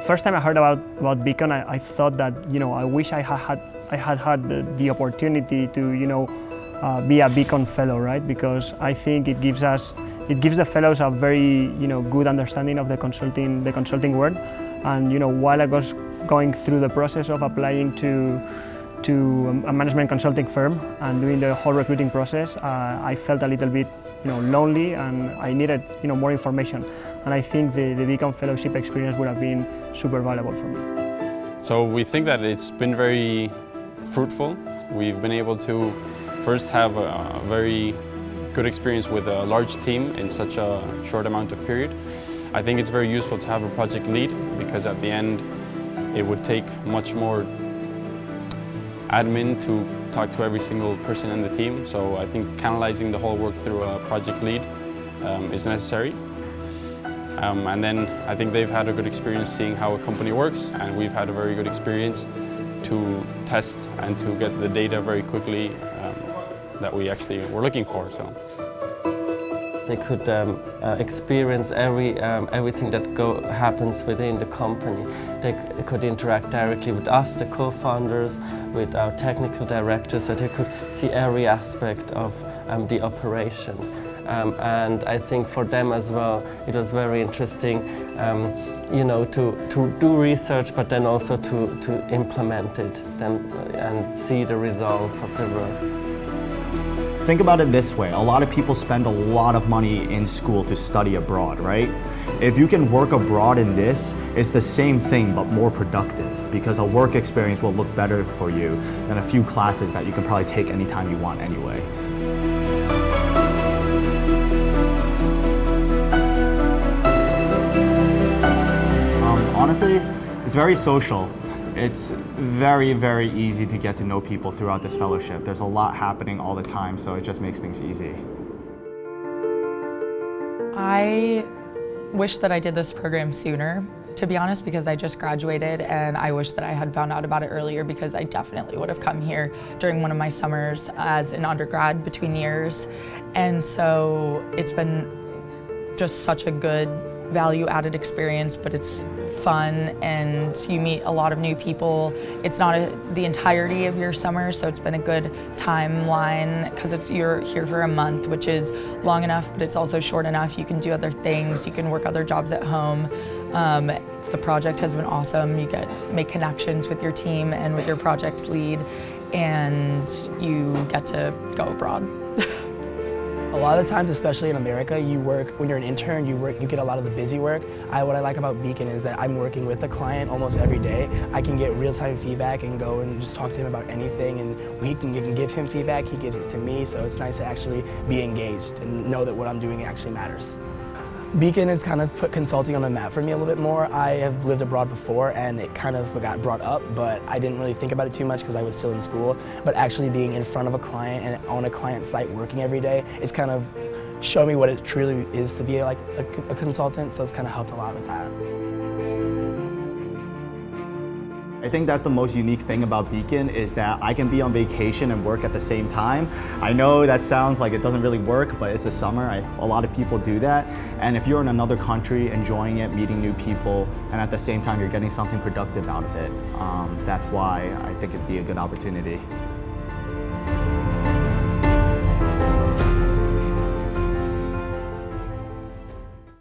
first time I heard about Beacon, I thought that, I wish I had the opportunity to, be a Beacon fellow, right? Because I think it gives the fellows a very, good understanding of the consulting world. And, while I was going through the process of applying to a management consulting firm and doing the whole recruiting process, I felt a little bit, lonely, and I needed, more information. And I think the Beacon Fellowship experience would have been super valuable for me. So we think that it's been very fruitful. We've been able to first have a very good experience with a large team in such a short amount of period. I think it's very useful to have a project lead, because at the end it would take much more admin to talk to every single person in the team. So I think canalizing the whole work through a project lead is necessary. And then I think they've had a good experience seeing how a company works, and we've had a very good experience to test and to get the data very quickly that we actually were looking for. So they could experience everything that happens within the company. They could interact directly with us, the co-founders, with our technical directors, so they could see every aspect of the operation. And I think for them as well, it was very interesting, to do research, but then also to implement it and see the results of the work. Think about it this way, a lot of people spend a lot of money in school to study abroad, right? If you can work abroad in this, it's the same thing but more productive, because a work experience will look better for you than a few classes that you can probably take anytime you want anyway. Honestly, it's very social. It's very, very easy to get to know people throughout this fellowship. There's a lot happening all the time, so it just makes things easy. I wish that I did this program sooner, to be honest, because I just graduated, and I wish that I had found out about it earlier, because I definitely would have come here during one of my summers as an undergrad between years. And so it's been just such a good value-added experience, but it's fun and you meet a lot of new people. It's not the entirety of your summer, so it's been a good timeline, because you're here for a month, which is long enough, but it's also short enough. You can do other things, you can work other jobs at home. The project has been awesome. You make connections with your team and with your project lead, and you get to go abroad. A lot of the times, especially in America, when you're an intern, you get a lot of the busy work. What I like about Beacon is that I'm working with the client almost every day. I can get real-time feedback and go and just talk to him about anything, and we can give him feedback, he gives it to me, so it's nice to actually be engaged and know that what I'm doing actually matters. Beacon has kind of put consulting on the map for me a little bit more. I have lived abroad before, and it kind of got brought up, but I didn't really think about it too much because I was still in school. But actually being in front of a client and on a client site working every day, it's kind of shown me what it truly is to be like a consultant, so it's kind of helped a lot with that. I think that's the most unique thing about Beacon, is that I can be on vacation and work at the same time. I know that sounds like it doesn't really work, but it's the summer. A lot of people do that. And if you're in another country, enjoying it, meeting new people, and at the same time you're getting something productive out of it, that's why I think it'd be a good opportunity.